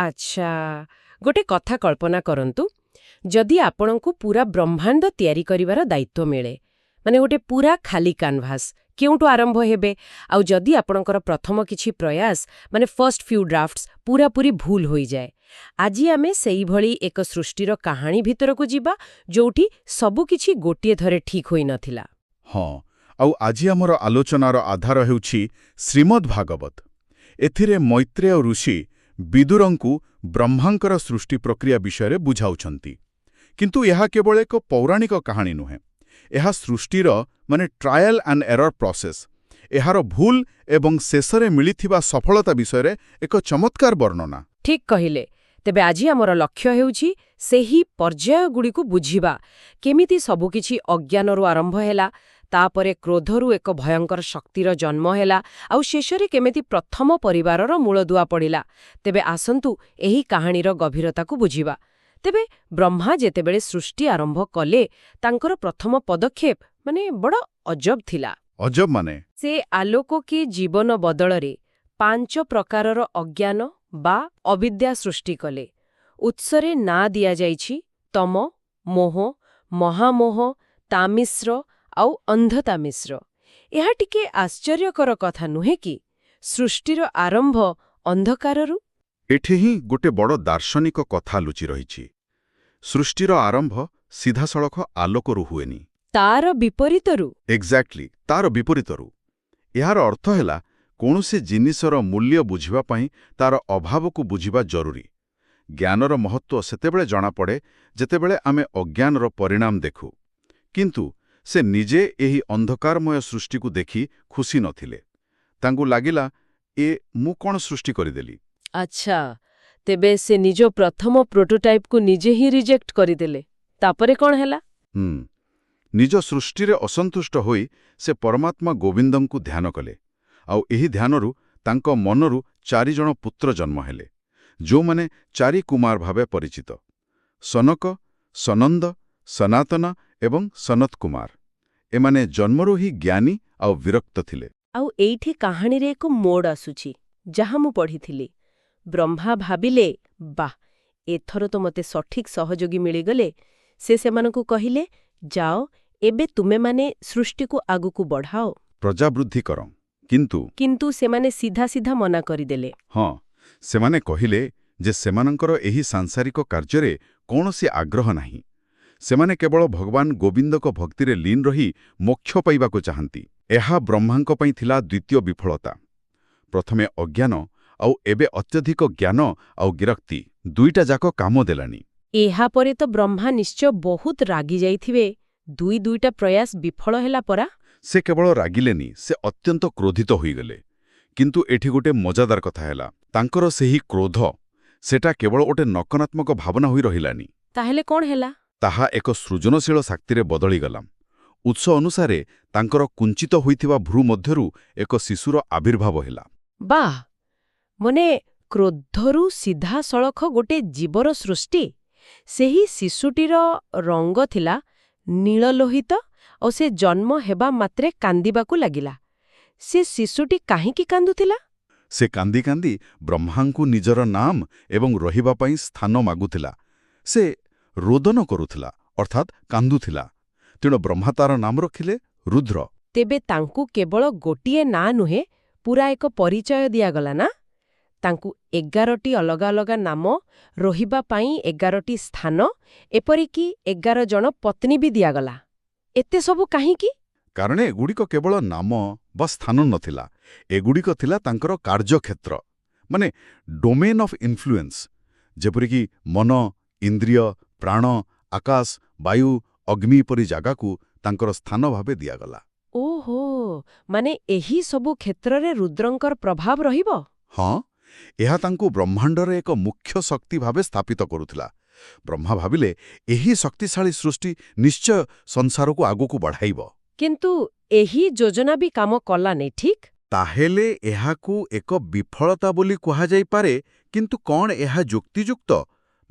ଆଚ୍ଛା, ଗୋଟେ କଥା କଳ୍ପନା କରନ୍ତୁ, ଯଦି ଆପଣଙ୍କୁ ପୁରା ବ୍ରହ୍ମାଣ୍ଡ ତିଆରି କରିବାର ଦାୟିତ୍ୱ ମିଳେ, ମାନେ ଗୋଟେ ପୁରା ଖାଲି କାନଭାସ୍, କେଉଁଠୁ ଆରମ୍ଭ ହେବେ? ଆଉ ଯଦି ଆପଣଙ୍କର ପ୍ରଥମ କିଛି ପ୍ରୟାସ, ମାନେ ଫର୍ଷ୍ଟ ଫ୍ୟୁ ଡ୍ରାଫ୍ଟସ୍ ପୁରାପୁରି ଭୁଲ ହୋଇଯାଏ। ଆଜି ଆମେ ସେଇଭଳି ଏକ ସୃଷ୍ଟିର କାହାଣୀ ଭିତରକୁ ଯିବା, ଯୋଉଠି ସବୁକିଛି ଗୋଟିଏ ଥରେ ଠିକ୍ ହୋଇନଥିଲା। ହଁ, ଆଉ ଆଜି ଆମର ଆଲୋଚନାର ଆଧାର ହେଉଛି ଶ୍ରୀମଦ୍ ଭାଗବତ। ଏଥିରେ ମୈତ୍ରେୟ ଋଷି ବିଦୁରଙ୍କୁ ବ୍ରହ୍ମାଙ୍କର ସୃଷ୍ଟି ପ୍ରକ୍ରିୟା ବିଷୟରେ ବୁଝାଉଛନ୍ତି। କିନ୍ତୁ ଏହା କେବଳ ଏକ ପୌରାଣିକ କାହାଣୀ ନୁହେଁ। ଏହା ସୃଷ୍ଟିର ଟ୍ରାଏଲ୍ ଆଣ୍ଡ ଏରର୍ ପ୍ରସେସ୍, ଏହାର ଭୁଲ ଏବଂ ଶେଷରେ ମିଳିଥିବା ସଫଳତା ବିଷୟରେ ଏକ ଚମତ୍କାର ବର୍ଣ୍ଣନା। ଠିକ୍ କହିଲେ। ତେବେ ଆଜି ଆମର ଲକ୍ଷ୍ୟ ହେଉଛି ସେହି ପର୍ଯ୍ୟାୟଗୁଡ଼ିକୁ ବୁଝିବା, କେମିତି ସବୁକିଛି ଅଜ୍ଞାନରୁ ଆରମ୍ଭ ହେଲା, ତାପରେ କ୍ରୋଧରୁ ଏକ ଭୟଙ୍କର ଶକ୍ତିର ଜନ୍ମ ହେଲା, ଆଉ ଶେଷରେ କେମିତି ପ୍ରଥମ ପରିବାରର ମୂଳଦୁଆ ପଡ଼ିଲା। ତେବେ ଆସନ୍ତୁ ଏହି କାହାଣୀର ଗଭୀରତାକୁ ବୁଝିବା। ତେବେ ବ୍ରହ୍ମା ଯେତେବେଳେ ସୃଷ୍ଟି ଆରମ୍ଭ କଲେ, ତାଙ୍କର ପ୍ରଥମ ପଦକ୍ଷେପ ବଡ଼ ଅଜବ ଥିଲା। ଅଜବ ମାନେ? ସେ ଆଲୋକ କି ଜୀବନ ବଦଳରେ 5 ପ୍ରକାରର ଅଜ୍ଞାନ ବା ଅବିଦ୍ୟା ସୃଷ୍ଟି କଲେ। ଉତ୍ସରେ ନାଁ ଦିଆଯାଇଛି ତମ, ମୋହ, ମହାମୋହ, ତାମିଶ୍ର ଆଉ ଅନ୍ଧତାମିଶ୍ର। ଏହା ଟିକେ ଆଶ୍ଚର୍ଯ୍ୟକର କଥା ନୁହେଁ କି? ସୃଷ୍ଟିର ଆରମ୍ଭ ଅନ୍ଧକାରରୁ। ଏଠି ହିଁ ଗୋଟେ ବଡ଼ ଦାର୍ଶନିକ କଥା ଲୁଚି ରହିଛି। ସୃଷ୍ଟିର ଆରମ୍ଭ ସିଧାସଳଖ ଆଲୋକରୁ ହୁଏନି। ତାର ବିପରୀତରୁ। ଏକ୍ଜାକ୍ଟଲି, ତାର ବିପରୀତରୁ। ଏହାର ଅର୍ଥ ହେଲା, କୌଣସି ଜିନିଷର ମୂଲ୍ୟ ବୁଝିବା ପାଇଁ ତାର ଅଭାବକୁ ବୁଝିବା ଜରୁରୀ। ଜ୍ଞାନର ମହତ୍ତ୍ୱ ସେତେବେଳେ ଜଣାପଡ଼େ ଯେତେବେଳେ ଆମେ ଅଜ୍ଞାନର ପରିଣାମ ଦେଖୁ। କିନ୍ତୁ ସେ ନିଜେ ଏହି ଅନ୍ଧକାରମୟ ସୃଷ୍ଟିକୁ ଦେଖି ଖୁସି ନଥିଲେ। ତାଙ୍କୁ ଲାଗିଲା, ମୁଁ କ'ଣ ସୃଷ୍ଟି କରିଦେଲି? ଆଚ୍ଛା, ତେବେ ସେ ନିଜ ପ୍ରଥମ ପ୍ରୋଟୋଟାଇପକୁ ନିଜେ ହିଁ ରିଜେକ୍ଟ କରିଦେଲେ। ତାପରେ କ'ଣ ହେଲା? ନିଜ ସୃଷ୍ଟିରେ ଅସନ୍ତୁଷ୍ଟ ହୋଇ ସେ ପରମାତ୍ମା ଗୋବିନ୍ଦଙ୍କୁ ଧ୍ୟାନ କଲେ। ଆଉ ଏହି ଧ୍ୟାନରୁ ତାଙ୍କ ମନରୁ 4 ଜଣ ପୁତ୍ର ଜନ୍ମ ହେଲେ, ଯେଉଁମାନେ 4 କୁମାର ଭାବେ ପରିଚିତ: ସନକ, ସନନ୍ଦ, ସନାତନ ଏବଂ ସନତ କୁମାର। ଏମାନେ ଜନ୍ମରୁ ହିଁ ଜ୍ଞାନୀ ଆଉ ବିରକ୍ତ ଥିଲେ। ଆଉ ଏଇଠି କାହାଣୀରେ ଏକ ମୋଡ଼ ଆସୁଛି, ଯାହା ମୁଁ ପଢ଼ିଥିଲି। ବ୍ରହ୍ମା ଭାବିଲେ, ବାଃ, ଏଥର ତ ମୋତେ ସଠିକ୍ ସହଯୋଗୀ ମିଳିଗଲେ। ସେ ସେମାନଙ୍କୁ କହିଲେ, ଯାଅ, ଏବେ ତୁମେମାନେ ସୃଷ୍ଟିକୁ ଆଗକୁ ବଢ଼ାଅ, ପ୍ରଜାବୃଦ୍ଧି କର। କିନ୍ତୁ ସେମାନେ ସିଧା ସିଧା ମନା କରିଦେଲେ। ହଁ, ସେମାନେ କହିଲେ ଯେ ସେମାନଙ୍କର ଏହି ସାଂସାରିକ କାର୍ଯ୍ୟରେ କୌଣସି ଆଗ୍ରହ ନାହିଁ। ସେମାନେ କେବଳ ଭଗବାନ ଗୋବିନ୍ଦଙ୍କ ଭକ୍ତିରେ ଲୀନ ରହି ମୋକ୍ଷ ପାଇବାକୁ ଚାହାନ୍ତି। ଏହା ବ୍ରହ୍ମାଙ୍କ ପାଇଁ ଥିଲା ଦ୍ୱିତୀୟ ବିଫଳତା। ପ୍ରଥମେ ଅଜ୍ଞାନ, ଆଉ ଏବେ ଅତ୍ୟଧିକ ଜ୍ଞାନ ଆଉ ବିରକ୍ତି, ଦୁଇଟା ଯାକ କାମ ଦେଲାନି। ଏହାପରେ ତ ବ୍ରହ୍ମା ନିଶ୍ଚୟ ବହୁତ ରାଗି ଯାଇଥିବେ। ଦୁଇଟା ପ୍ରୟାସ ବିଫଳ ହେଲା ପରା। ସେ କେବଳ ରାଗିଲେନି, ସେ ଅତ୍ୟନ୍ତ କ୍ରୋଧିତ ହୋଇଗଲେ। କିନ୍ତୁ ଏଠି ଗୋଟେ ମଜାଦାର କଥା ହେଲା, ତାଙ୍କର ସେହି କ୍ରୋଧ, ସେଟା କେବଳ ଗୋଟେ ନକାରାତ୍ମକ ଭାବନା ହୋଇ ରହିଲାନି। ତାହେଲେ କ'ଣ ହେଲା? ତାହା ଏକ ସୃଜନଶୀଳ ଶକ୍ତିରେ ବଦଳିଗଲା। ଉତ୍ସ ଅନୁସାରେ ତାଙ୍କର କୁଞ୍ଚିତ ହୋଇଥିବା ଭ୍ରୁ ମଧ୍ୟରୁ ଏକ ଶିଶୁର ଆବିର୍ଭାବ ହେଲା। ବାଃ, କ୍ରୋଧରୁ ସିଧାସଳଖ ଗୋଟେ ଜୀବର ସୃଷ୍ଟି। ସେହି ଶିଶୁଟିର ରଙ୍ଗ ଥିଲା ନୀଳଲୋହିତ, ଆଉ ସେ ଜନ୍ମ ହେବା ମାତ୍ରେ କାନ୍ଦିବାକୁ ଲାଗିଲା। ସେ ଶିଶୁଟି କାହିଁକି କାନ୍ଦୁଥିଲା? ସେ କାନ୍ଦି କାନ୍ଦି ବ୍ରହ୍ମାଙ୍କୁ ନିଜର ନାମ ଏବଂ ରହିବା ପାଇଁ ସ୍ଥାନ ମାଗୁଥିଲା। ସେ ରୋଦନ କରୁଥିଲା, ଅର୍ଥାତ୍ କାନ୍ଦୁଥିଲା। ତେଣୁ ବ୍ରହ୍ମା ତାର ନାମ ରଖିଲେ ରୁଦ୍ର। ତେବେ ତାଙ୍କୁ କେବଳ ଗୋଟିଏ ନାଁ ନୁହେଁ, ପୁରା ଏକ ପରିଚୟ ଦିଆଗଲା ନା? ତାଙ୍କୁ 11ଟି ଅଲଗା ଅଲଗା ନାମ, ରହିବା ପାଇଁ 11ଟି ସ୍ଥାନ, ଏପରିକି 11 ଜଣ ପତ୍ନୀ ବି ଦିଆଗଲା। ଏତେ ସବୁ କାହିଁକି? କାରଣ ଏଗୁଡ଼ିକ କେବଳ ନାମ ବା ସ୍ଥାନ ନଥିଲା। ଏଗୁଡ଼ିକ ଥିଲା ତାଙ୍କର କାର୍ଯ୍ୟକ୍ଷେତ୍ର, ଡୋମେନ୍ ଅଫ୍ ଇନଫ୍ଲୁଏନ୍ସ। ଯେପରିକି ମନ, ଇନ୍ଦ୍ରିୟ, ପ୍ରାଣ, ଆକାଶ, ବାୟୁ, ଅଗ୍ନି ପରି ଜାଗାକୁ ତାଙ୍କର ସ୍ଥାନ ଭାବେ ଦିଆଗଲା। ଓହୋ, ଏହି ସବୁ କ୍ଷେତ୍ରରେ ରୁଦ୍ରଙ୍କର ପ୍ରଭାବ ରହିବ? ହଁ, ଏହା ତାଙ୍କୁ ବ୍ରହ୍ମାଣ୍ଡରେ ଏକ ମୁଖ୍ୟ ଶକ୍ତି ଭାବେ ସ୍ଥାପିତ କରୁଥିଲା। ବ୍ରହ୍ମା ଭାବିଲେ, ଏହି ଶକ୍ତିଶାଳୀ ସୃଷ୍ଟି ନିଶ୍ଚୟ ସଂସାରକୁ ଆଗକୁ ବଢ଼ାଇବ। କିନ୍ତୁ ଏହି ଯୋଜନା ବି କାମ କଲାନି, ଠିକ୍? ତାହେଲେ ଏହାକୁ ଏକ ବିଫଳତା ବୋଲି କୁହାଯାଇପାରେ। କିନ୍ତୁ କ'ଣ ଏହା ଯୁକ୍ତିଯୁକ୍ତ?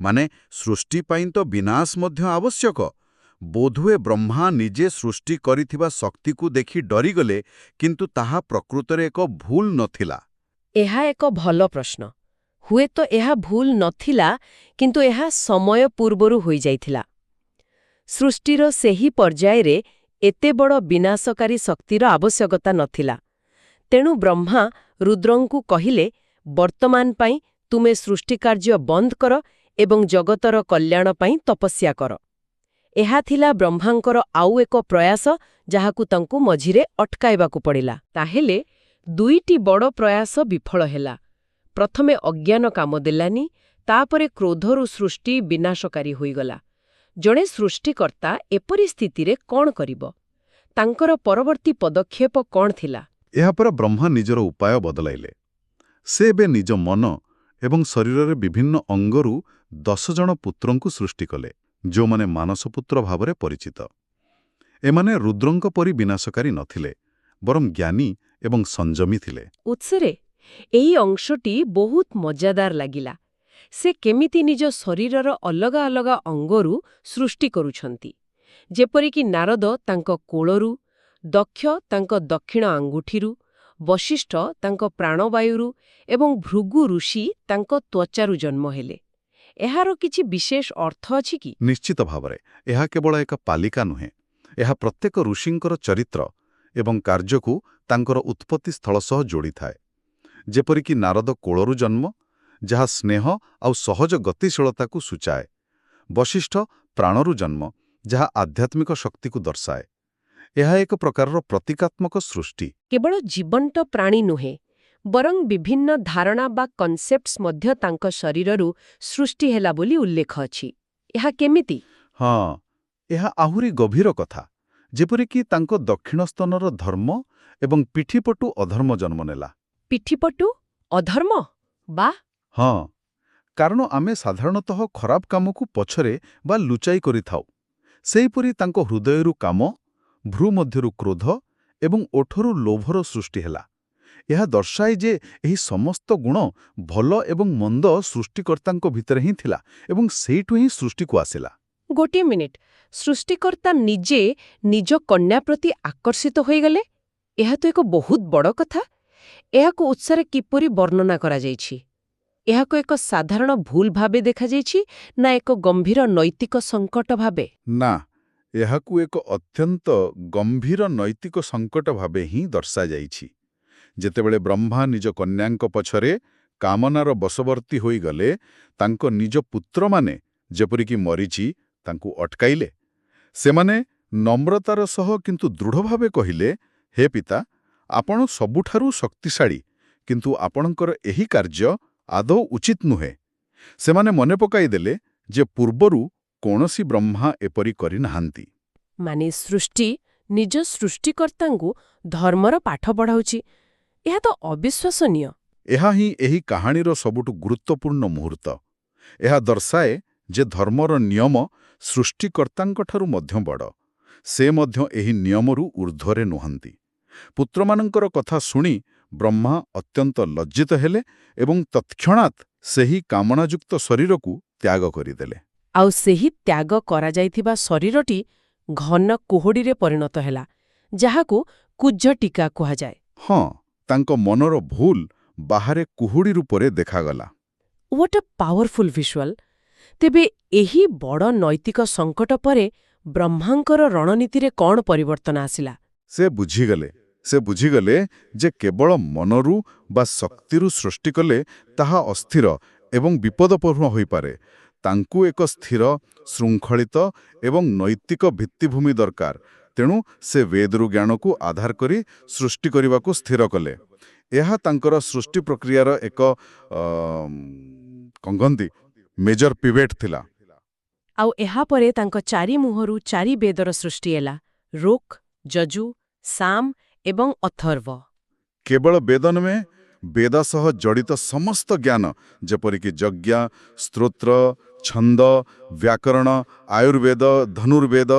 ସୃଷ୍ଟି ପାଇଁ ତ ବିନାଶ ମଧ୍ୟ ଆବଶ୍ୟକ। ବୋଧହୁଏ ବ୍ରହ୍ମା ନିଜେ ସୃଷ୍ଟି କରିଥିବା ଶକ୍ତିକୁ ଦେଖି ଡରିଗଲେ, କିନ୍ତୁ ତାହା ପ୍ରକୃତରେ ଏକ ଭୁଲ ନଥିଲା। ଏହା ଏକ ଭଲ ପ୍ରଶ୍ନ। ହୁଏତ ଏହା ଭୁଲ ନଥିଲା, କିନ୍ତୁ ଏହା ସମୟ ପୂର୍ବରୁ ହୋଇଯାଇଥିଲା। ସୃଷ୍ଟିର ସେହି ପର୍ଯ୍ୟାୟରେ ଏତେ ବଡ଼ ବିନାଶକାରୀ ଶକ୍ତିର ଆବଶ୍ୟକତା ନଥିଲା। ତେଣୁ ବ୍ରହ୍ମା ରୁଦ୍ରଙ୍କୁ କହିଲେ, ବର୍ତ୍ତମାନ ପାଇଁ ତୁମେ ସୃଷ୍ଟିକାର୍ଯ୍ୟ ବନ୍ଦ କର ଏବଂ ଜଗତର କଲ୍ୟାଣ ପାଇଁ ତପସ୍ୟା କର। ଏହା ଥିଲା ବ୍ରହ୍ମାଙ୍କର ଆଉ ଏକ ପ୍ରୟାସ, ଯାହାକୁ ତାଙ୍କୁ ମଝିରେ ଅଟକାଇବାକୁ ପଡ଼ିଲା। ତାହେଲେ ଦୁଇଟି ବଡ଼ ପ୍ରୟାସ ବିଫଳ ହେଲା। ପ୍ରଥମେ ଅଜ୍ଞାନ କାମ ଦେଲାନି, ତାପରେ କ୍ରୋଧରୁ ସୃଷ୍ଟି ବିନାଶକାରୀ ହୋଇଗଲା। ଜଣେ ସୃଷ୍ଟିକର୍ତ୍ତା ଏପରି ସ୍ଥିତିରେ କ'ଣ କରିବ? ତାଙ୍କର ପରବର୍ତ୍ତୀ ପଦକ୍ଷେପ କ'ଣ ଥିଲା? ଏହାପରେ ବ୍ରହ୍ମା ନିଜର ଉପାୟ ବଦଳାଇଲେ। ସେ ଏବେ ନିଜ ମନ ଏବଂ ଶରୀରରେ ବିଭିନ୍ନ ଅଙ୍ଗରୁ 10 ଜଣ ପୁତ୍ରଙ୍କୁ ସୃଷ୍ଟି କଲେ, ଯେଉଁମାନେ ମାନସପୁତ୍ର ଭାବରେ ପରିଚିତ। ଏମାନେ ରୁଦ୍ରଙ୍କ ପରି ବିନାଶକାରୀ ନଥିଲେ, ବରଂ ଜ୍ଞାନୀ ଏବଂ ସଂଯମୀ ଥିଲେ। ଉତ୍ସରେ ଏହି ଅଂଶଟି ବହୁତ ମଜାଦାର ଲାଗିଲା। ସେ କେମିତି ନିଜ ଶରୀରର ଅଲଗା ଅଲଗା ଅଙ୍ଗରୁ ସୃଷ୍ଟି କରୁଛନ୍ତି। ଯେପରିକି ନାରଦ ତାଙ୍କ କୋଳରୁ, ଦକ୍ଷ ତାଙ୍କ ଦକ୍ଷିଣ ଆଙ୍ଗୁଠିରୁ, ବଶିଷ୍ଠ ତାଙ୍କ ପ୍ରାଣବାୟୁରୁ ଏବଂ ଭୃଗୁ ଋଷି ତାଙ୍କ ତ୍ୱଚାରୁ ଜନ୍ମ ହେଲେ। ଏହାର କିଛି ବିଶେଷ ଅର୍ଥ ଅଛି କି? ନିଶ୍ଚିତ ଭାବରେ ଏହା କେବଳ ଏକ ପାଲିକା ନୁହେଁ। ଏହା ପ୍ରତ୍ୟେକ ଋଷିଙ୍କର ଚରିତ୍ର ଏବଂ କାର୍ଯ୍ୟକୁ ତାଙ୍କର ଉତ୍ପତ୍ତି ସ୍ଥଳ ସହ ଯୋଡ଼ିଥାଏ। ଯେପରିକି ନାରଦ କୋଳରୁ ଜନ୍ମ, ଯାହା ସ୍ନେହ ଆଉ ସହଜ ଗତିଶୀଳତାକୁ ସୂଚାଏ। ବଶିଷ୍ଠ ପ୍ରାଣରୁ ଜନ୍ମ, ଯାହା ଆଧ୍ୟାତ୍ମିକ ଶକ୍ତିକୁ ଦର୍ଶାଏ। ଏହା ଏକ ପ୍ରକାରର ପ୍ରତୀକାତ୍ମକ ସୃଷ୍ଟି। କେବଳ ଜୀବନ୍ତ ପ୍ରାଣୀ ନୁହେଁ, ବରଂ ବିଭିନ୍ନ ଧାରଣା ବା କନସେପ୍ଟସ୍ ମଧ୍ୟ ତାଙ୍କ ଶରୀରରୁ ସୃଷ୍ଟି ହେଲା ବୋଲି ଉଲ୍ଲେଖ ଅଛି। ଏହା କେମିତି? ହଁ, ଏହା ଆହୁରି ଗଭୀର କଥା। ଯେପରିକି ତାଙ୍କ ଦକ୍ଷିଣ ସ୍ତନର ଧର୍ମ ଏବଂ ପିଠିପଟୁ ଅଧର୍ମ ଜନ୍ମ ନେଲା। ପିଠିପଟୁ ଅଧର୍ମ? ବା ହଁ, କାରଣ ଆମେ ସାଧାରଣତଃ ଖରାପ କାମକୁ ପଛରେ ବା ଲୁଚାଇ କରିଥାଉ। ସେହିପରି ତାଙ୍କ ହୃଦୟରୁ କାମ, ଭ୍ରୁ ମଧ୍ୟରୁ କ୍ରୋଧ ଏବଂ ଓଠରୁ ଲୋଭର ସୃଷ୍ଟି ହେଲା। ଏହା ଦର୍ଶାଏ ଯେ ଏହି ସମସ୍ତ ଗୁଣ ଭଲ ଏବଂ ମନ୍ଦ ସୃଷ୍ଟିକର୍ତ୍ତାଙ୍କ ଭିତରେ ହିଁ ଥିଲା ଏବଂ ସେଇଠୁ ହିଁ ସୃଷ୍ଟିକୁ ଆସିଲା। ଗୋଟିଏ ମିନିଟ୍, ସୃଷ୍ଟିକର୍ତ୍ତା ନିଜେ ନିଜ କନ୍ୟା ପ୍ରତି ଆକର୍ଷିତ ହୋଇଗଲେ? ଏହା ତ ଏକ ବହୁତ ବଡ଼ କଥା। ଏହାକୁ ଉତ୍ସରେ କିପରି ବର୍ଣ୍ଣନା କରାଯାଇଛି? ଏହାକୁ ଏକ ସାଧାରଣ ଭୁଲ ଭାବେ ଦେଖାଯାଇଛି, ନା ଏକ ଗମ୍ଭୀର ନୈତିକ ସଙ୍କଟ ଭାବେ? ନା, ଏହାକୁ ଏକ ଅତ୍ୟନ୍ତ ଗମ୍ଭୀର ନୈତିକ ସଙ୍କଟ ଭାବେ ହିଁ ଦର୍ଶାଯାଇଛି। ଯେତେବେଳେ ବ୍ରହ୍ମା ନିଜ କନ୍ୟାଙ୍କ ପଛରେ କାମନାର ବଶବର୍ତ୍ତୀ ହୋଇଗଲେ, ତାଙ୍କ ନିଜ ପୁତ୍ରମାନେ, ଯେପରିକି ମରିଚି, ତାଙ୍କୁ ଅଟକାଇଲେ। ସେମାନେ ନମ୍ରତାର ସହ କିନ୍ତୁ ଦୃଢ଼ ଭାବେ କହିଲେ, ହେ ପିତା, ଆପଣ ସବୁଠାରୁ ଶକ୍ତିଶାଳୀ, କିନ୍ତୁ ଆପଣଙ୍କର ଏହି କାର୍ଯ୍ୟ ଆଦୌ ଉଚିତ ନୁହେଁ। ସେମାନେ ମନେ ପକାଇଦେଲେ ଯେ ପୂର୍ବରୁ କୌଣସି ବ୍ରହ୍ମା ଏପରି କରିନାହାନ୍ତି। ମାନେ ସୃଷ୍ଟି ନିଜ ସୃଷ୍ଟିକର୍ତ୍ତାଙ୍କୁ ଧର୍ମର ପାଠ ପଢ଼ାଉଛି। ଏହା ତ ଅବିଶ୍ୱାସନୀୟ। ଏହା ହିଁ ଏହି କାହାଣୀର ସବୁଠୁ ଗୁରୁତ୍ୱପୂର୍ଣ୍ଣ ମୁହୂର୍ତ୍ତ। ଏହା ଦର୍ଶାଏ ଯେ ଧର୍ମର ନିୟମ ସୃଷ୍ଟିକର୍ତ୍ତାଙ୍କଠାରୁ ମଧ୍ୟ ବଡ଼। ସେ ମଧ୍ୟ ଏହି ନିୟମରୁ ଊର୍ଦ୍ଧ୍ୱରେ ନୁହନ୍ତି। ପୁତ୍ରମାନଙ୍କର କଥା ଶୁଣି ବ୍ରହ୍ମା ଅତ୍ୟନ୍ତ ଲଜ୍ଜିତ ହେଲେ ଏବଂ ତତ୍କ୍ଷଣାତ୍ ସେହି କାମନାଯୁକ୍ତ ଶରୀରକୁ ତ୍ୟାଗ କରିଦେଲେ। ଆଉ ସେହି ତ୍ୟାଗ କରାଯାଇଥିବା ଶରୀରଟି ଘନ କୁହୁଡ଼ିରେ ପରିଣତ ହେଲା, ଯାହାକୁ କୁଜ୍ଝଟିକା କୁହାଯାଏ। ହଁ, ତାଙ୍କ ମନର ଭୁଲ ବାହାରେ କୁହୁଡ଼ି ରୂପରେ ଦେଖାଗଲା। ହ୍ୱାଟ୍ ଅ ପାୱାରଫୁଲ୍ ଭିଜୁଆଲ୍! ତେବେ ଏହି ବଡ଼ ନୈତିକ ସଙ୍କଟ ପରେ ବ୍ରହ୍ମାଙ୍କର ରଣନୀତିରେ କ'ଣ ପରିବର୍ତ୍ତନ ଆସିଲା? ସେ ବୁଝିଗଲେ ଯେ କେବଳ ମନରୁ ବା ଶକ୍ତିରୁ ସୃଷ୍ଟି କଲେ ତାହା ଅସ୍ଥିର ଏବଂ ବିପଦପୂର୍ଣ୍ଣ ହୋଇପାରେ। ତାଙ୍କୁ ଏକ ସ୍ଥିର, ଶୃଙ୍ଖଳିତ ଏବଂ ନୈତିକ ଭିତ୍ତିଭୂମି ଦରକାର। ତେଣୁ ସେ ବେଦରୁ ଜ୍ଞାନକୁ ଆଧାର କରି ସୃଷ୍ଟି କରିବାକୁ ସ୍ଥିର କଲେ। ଏହା ତାଙ୍କର ସୃଷ୍ଟି ପ୍ରକ୍ରିୟାର ଏକ ମେଜର ପିଭେଟ୍ ଥିଲା। ଆଉ ଏହାପରେ ତାଙ୍କ ଚାରି ମୁହଁରୁ ଚାରି ବେଦର ସୃଷ୍ଟି ହେଲା: ଋକ୍, ଯଜୁ, ସାମ ଏବଂ ଅଥର୍ବ। କେବଳ ବେଦ ନୁହେଁ, ବେଦ ସହ ଜଡ଼ିତ ସମସ୍ତ ଜ୍ଞାନ, ଯେପରିକି ଯଜ୍ଞ, ସ୍ତୋତ୍ର, ଛନ୍ଦ, ବ୍ୟାକରଣ, ଆୟୁର୍ବେଦ, ଧନୁର୍ବେଦ,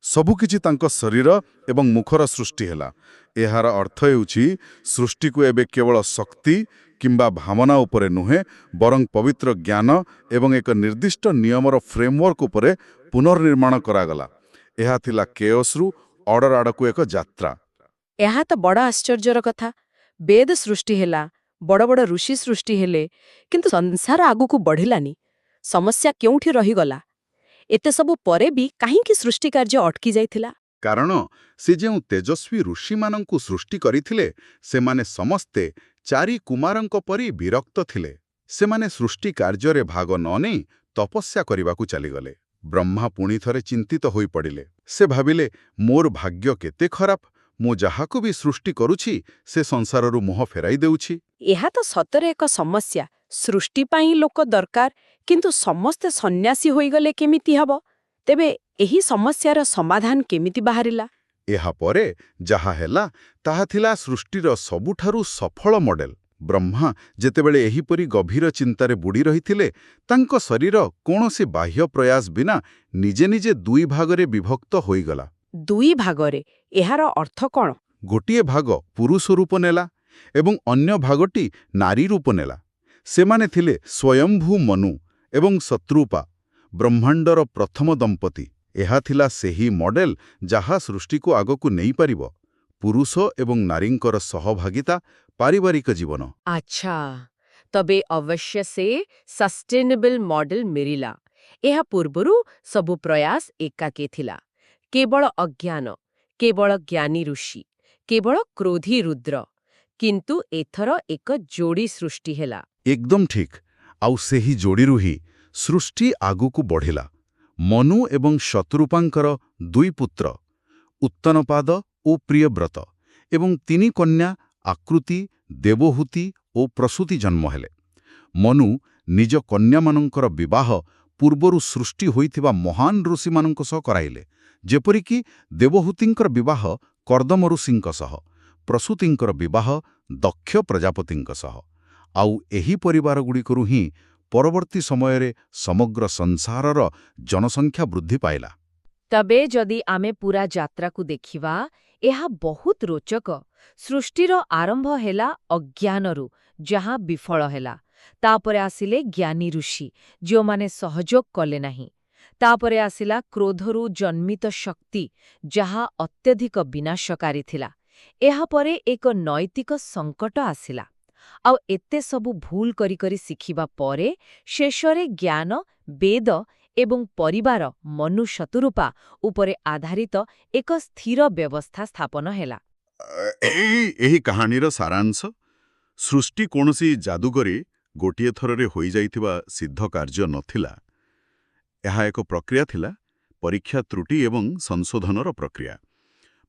ସବୁକିଛି ତାଙ୍କ ଶରୀର ଏବଂ ମୁଖର ସୃଷ୍ଟି ହେଲା। ଏହାର ଅର୍ଥ ହେଉଛି ସୃଷ୍ଟିକୁ ଏବେ କେବଳ ଶକ୍ତି କିମ୍ବା ଭାବନା ଉପରେ ନୁହେଁ, ବରଂ ପବିତ୍ର ଜ୍ଞାନ ଏବଂ ଏକ ନିର୍ଦ୍ଦିଷ୍ଟ ନିୟମର ଫ୍ରେମୱାର୍କ ଉପରେ ପୁନର୍ନିର୍ମାଣ କରାଗଲା। ଏହା ଥିଲା କେଓସ୍ରୁ ଅର୍ଡର ଆଡ଼କୁ ଏକ ଯାତ୍ରା। ଏହା ତ ବଡ଼ ଆଶ୍ଚର୍ଯ୍ୟର କଥା। ବେଦ ସୃଷ୍ଟି ହେଲା, ବଡ଼ ବଡ଼ ଋଷି ସୃଷ୍ଟି ହେଲେ, କିନ୍ତୁ ସଂସାର ଆଗକୁ ବଢ଼ିଲାନି। ସମସ୍ୟା କେଉଁଠି ରହିଗଲା? ଏତେ ସବୁ ପରେ ବି କାହିଁକି ସୃଷ୍ଟି କାର୍ଯ୍ୟ ଅଟକି ଯାଇଥିଲା? କାରଣ ସେ ଯେଉଁ ତେଜସ୍ୱୀ ଋଷିମାନଙ୍କୁ ସୃଷ୍ଟି କରିଥିଲେ, ସେମାନେ ସମସ୍ତେ 4 କୁମାରଙ୍କ ପରି ବିରକ୍ତ ଥିଲେ। ସେମାନେ ସୃଷ୍ଟି କାର୍ଯ୍ୟରେ ଭାଗ ନ ନେଇ ତପସ୍ୟା କରିବାକୁ ଚାଲିଗଲେ। ବ୍ରହ୍ମା ପୁଣି ଥରେ ଚିନ୍ତିତ ହୋଇପଡ଼ିଲେ। ସେ ଭାବିଲେ, ମୋର ଭାଗ୍ୟ କେତେ ଖରାପ, ମୁଁ ଯାହାକୁ ବି ସୃଷ୍ଟି କରୁଛି ସେ ସଂସାରରୁ ମୁହଁ ଫେରାଇ ଦେଉଛି। ଏହା ତ ସତରେ ଏକ ସମସ୍ୟା। ସୃଷ୍ଟି ପାଇଁ ଲୋକ ଦରକାର, କିନ୍ତୁ ସମସ୍ତେ ସନ୍ନ୍ୟାସୀ ହୋଇଗଲେ କେମିତି ହେବ? ତେବେ ଏହି ସମସ୍ୟାର ସମାଧାନ କେମିତି ବାହାରିଲା? ଏହାପରେ ଯାହା ହେଲା ତାହା ଥିଲା ସୃଷ୍ଟିର ସବୁଠାରୁ ସଫଳ ମଡେଲ। ବ୍ରହ୍ମା ଯେତେବେଳେ ଏହିପରି ଗଭୀର ଚିନ୍ତାରେ ବୁଡ଼ି ରହିଥିଲେ, ତାଙ୍କ ଶରୀର କୌଣସି ବାହ୍ୟ ପ୍ରୟାସ ବିନା ନିଜେ ନିଜେ 2 ଭାଗରେ ବିଭକ୍ତ ହୋଇଗଲା। 2 ଭାଗରେ? ଏହାର ଅର୍ଥ କ'ଣ? ଗୋଟିଏ ଭାଗ ପୁରୁଷ ରୂପ ନେଲା ଏବଂ ଅନ୍ୟ ଭାଗଟି ନାରୀ ରୂପ ନେଲା। ସେମାନେ ଥିଲେ ସ୍ୱୟଂଭୂ ମନୁ ଏବଂ ଶତ୍ରୁପା, ବ୍ରହ୍ମାଣ୍ଡର ପ୍ରଥମ ଦମ୍ପତି। ଏହା ଥିଲା ସେହି ମଡେଲ ଯାହା ସୃଷ୍ଟିକୁ ଆଗକୁ ନେଇପାରିବ। ପୁରୁଷ ଏବଂ ନାରୀଙ୍କର ସହଭାଗିତା, ପାରିବାରିକ ଜୀବନ। ଆଚ୍ଛା, ତବେ ଅବଶ୍ୟ ସେ ସଷ୍ଟେନେବଲ୍ ମଡେଲ ମିଳିଲା। ଏହା ପୂର୍ବରୁ ସବୁ ପ୍ରୟାସ ଏକାକୀ ଥିଲା। କେବଳ ଅଜ୍ଞାନ, କେବଳ ଜ୍ଞାନୀ ଋଷି, କେବଳ କ୍ରୋଧୀ ରୁଦ୍ର। କିନ୍ତୁ ଏଥର ଏକ ଯୋଡ଼ି ସୃଷ୍ଟି ହେଲା। ଏକଦମ ଠିକ୍। ଆଉ ସେହି ଯୋଡ଼ିରୁ ହିଁ ସୃଷ୍ଟି ଆଗକୁ ବଢ଼ିଲା। ମନୁ ଏବଂ ଶତ୍ରୁପାଙ୍କର 2 ପୁତ୍ର, ଉତ୍ତନପାଦ ଓ ପ୍ରିୟବ୍ରତ, ଏବଂ 3 କନ୍ୟା ଆକୃତି, ଦେବହୂତି ଓ ପ୍ରସୂତି ଜନ୍ମ ହେଲେ। ମନୁ ନିଜ କନ୍ୟାମାନଙ୍କର ବିବାହ ପୂର୍ବରୁ ସୃଷ୍ଟି ହୋଇଥିବା ମହାନ ଋଷିମାନଙ୍କ ସହ କରାଇଲେ, ଯେପରିକି ଦେବହୂତିଙ୍କର ବିବାହ କର୍ଦ୍ଦମ ଋଷିଙ୍କ ସହ, ପ୍ରସୂତିଙ୍କର ବିବାହ ଦକ୍ଷ ପ୍ରଜାପତିଙ୍କ ସହ। ଆଉ ଏହି ପରିବାରଗୁଡ଼ିକରୁ ହିଁ ପରବର୍ତ୍ତୀ ସମୟରେ ସମଗ୍ର ସଂସାରର ଜନସଂଖ୍ୟା ବୃଦ୍ଧି ପାଇଲା। ତବେ ଯଦି ଆମେ ପୁରା ଯାତ୍ରାକୁ ଦେଖିବା, ଏହା ବହୁତ ରୋଚକ। ସୃଷ୍ଟିର ଆରମ୍ଭ ହେଲା ଅଜ୍ଞାନରୁ, ଯାହା ବିଫଳ ହେଲା। ତାପରେ ଆସିଲେ ଜ୍ଞାନୀ ଋଷି, ଯେଉଁମାନେ ସହଯୋଗ କଲେ ନାହିଁ। ତାପରେ ଆସିଲା କ୍ରୋଧରୁ ଜନ୍ମିତ ଶକ୍ତି, ଯାହା ଅତ୍ୟଧିକ ବିନାଶକାରୀ ଥିଲା। ଏହାପରେ ଏକ ନୈତିକ ସଙ୍କଟ ଆସିଲା। ଆଉ ଏତେ ସବୁ ଭୁଲ କରି କରି ଶିଖିବା ପରେ ଶେଷରେ ଜ୍ଞାନ, ବେଦ ଏବଂ ପରିବାର ମନୁ ଶତରୂପା ଉପରେ ଆଧାରିତ ଏକ ସ୍ଥିର ବ୍ୟବସ୍ଥା ସ୍ଥାପନ ହେଲା। ଏହି କାହାଣୀର ସାରାଂଶ, ସୃଷ୍ଟି କୌଣସି ଯାଦୁକରୀ ଗୋଟିଏ ଥରରେ ହୋଇଯାଇଥିବା ସିଦ୍ଧ କାର୍ଯ୍ୟ ନଥିଲା। ଏହା ଏକ ପ୍ରକ୍ରିୟା ଥିଲା, ପରୀକ୍ଷା, ତ୍ରୁଟି ଏବଂ ସଂଶୋଧନର ପ୍ରକ୍ରିୟା।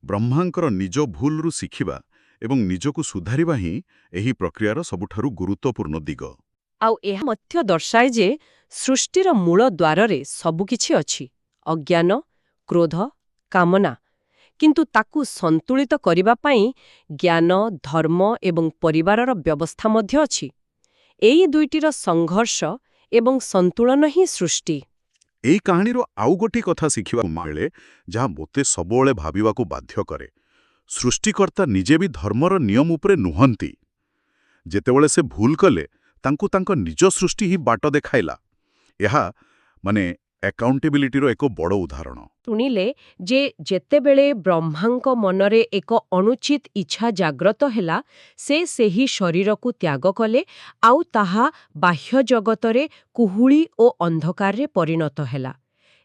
ବ୍ରହ୍ମାଙ୍କର ନିଜ ଭୁଲରୁ ଶିଖିବା ଏବଂ ନିଜକୁ ସୁଧାରିବା ହିଁ ଏହି ପ୍ରକ୍ରିୟାର ସବୁଠାରୁ ଗୁରୁତ୍ୱପୂର୍ଣ୍ଣ ଦିଗ। ଆଉ ଏହା ମଧ୍ୟ ଦର୍ଶାଏ ଯେ ସୃଷ୍ଟିର ମୂଳ ଦ୍ୱାରରେ ସବୁକିଛି ଅଛି। ଅଜ୍ଞାନ, କ୍ରୋଧ, କାମନା। କିନ୍ତୁ ତାକୁ ସନ୍ତୁଳିତ କରିବା ପାଇଁ ଜ୍ଞାନ, ଧର୍ମ ଏବଂ ପରିବାରର ବ୍ୟବସ୍ଥା ମଧ୍ୟ ଅଛି। ଏହି ଦୁଇଟିର ସଂଘର୍ଷ ଏବଂ ସନ୍ତୁଳନ ହିଁ ସୃଷ୍ଟି। ଏହି କାହାଣୀରୁ ଆଉ ଗୋଟିଏ କଥା ଶିଖିବାକୁ ମିଳେ, ଯାହା ମୋତେ ସବୁବେଳେ ଭାବିବାକୁ ବାଧ୍ୟ କରେ। ସୃଷ୍ଟିକର୍ତ୍ତା ନିଜେ ବି ଧର୍ମର ନିୟମ ଉପରେ ନୁହନ୍ତି। ଯେତେବେଳେ ସେ ଭୁଲ କଲେ, ତାଙ୍କୁ ତାଙ୍କ ନିଜ ସୃଷ୍ଟି ହିଁ ବାଟ ଦେଖାଇଲା। ଏହା ଆକାଉଣ୍ଟେବିଲିଟିର ଏକ ବଡ଼ ଉଦାହରଣ। ଶୁଣିଲେ ଯେ ଯେତେବେଳେ ବ୍ରହ୍ମାଙ୍କ ମନରେ ଏକ ଅନୁଚିତ ଇଚ୍ଛା ଜାଗ୍ରତ ହେଲା, ସେ ସେହି ଶରୀରକୁ ତ୍ୟାଗ କଲେ, ଆଉ ତାହା ବାହ୍ୟ ଜଗତରେ କୁହୁଳି ଓ ଅନ୍ଧକାରରେ ପରିଣତ ହେଲା।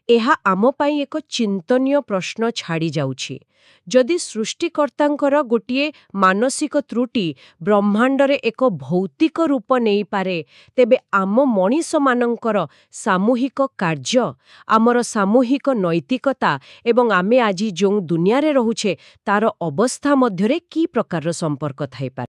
ଏହା ଆମ ପାଇଁ ଏକ ଚିନ୍ତନୀୟ ପ୍ରଶ୍ନ ଛାଡ଼ି ଯାଉଛି। ଯଦି ସୃଷ୍ଟିକର୍ତ୍ତାଙ୍କର ଗୋଟିଏ ମାନସିକ ତ୍ରୁଟି ବ୍ରହ୍ମାଣ୍ଡରେ ଏକ ଭୌତିକ ରୂପ ନେଇପାରେ, ତେବେ ଆମ ମଣିଷମାନଙ୍କର ସାମୂହିକ କାର୍ଯ୍ୟ, ଆମର ସାମୂହିକ ନୈତିକତା ଏବଂ ଆମେ ଆଜି ଯେଉଁ ଦୁନିଆରେ ରହୁଛେ ତାର ଅବସ୍ଥା ମଧ୍ୟରେ କି ପ୍ରକାରର ସମ୍ପର୍କ ଥାଇପାରେ?